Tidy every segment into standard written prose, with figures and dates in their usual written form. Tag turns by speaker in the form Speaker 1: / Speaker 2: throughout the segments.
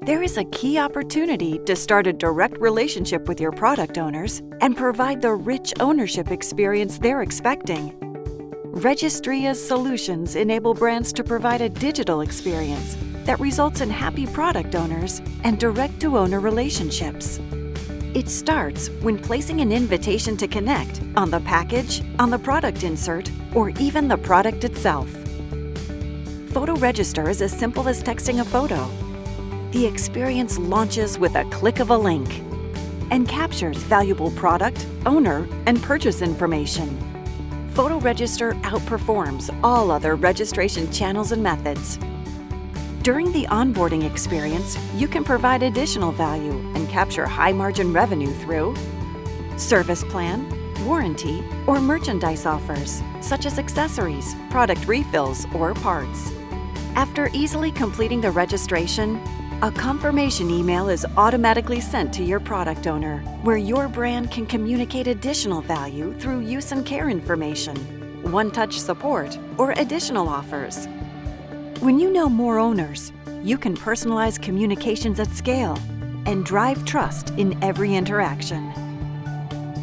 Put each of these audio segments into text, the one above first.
Speaker 1: There is a key opportunity to start a direct relationship with your product owners and provide the rich ownership experience they're expecting. Registria's solutions enable brands to provide a digital experience that results in happy product owners and direct-to-owner relationships. It starts when placing an invitation to connect on the package, on the product insert, or even the product itself. Photo register is as simple as texting a photo. The experience launches with a click of a link and captures valuable product, owner, and purchase information. Photo register outperforms all other registration channels and methods. During the onboarding experience, you can provide additional value and capture high-margin revenue through service plan, warranty, or merchandise offers, such as accessories, product refills, or parts. After easily completing the registration, a confirmation email is automatically sent to your product owner, where your brand can communicate additional value through use and care information, one-touch support, or additional offers. When you know more owners, you can personalize communications at scale and drive trust in every interaction.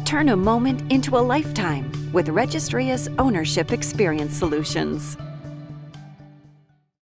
Speaker 1: Turn a moment into a lifetime with Registria's ownership experience solutions.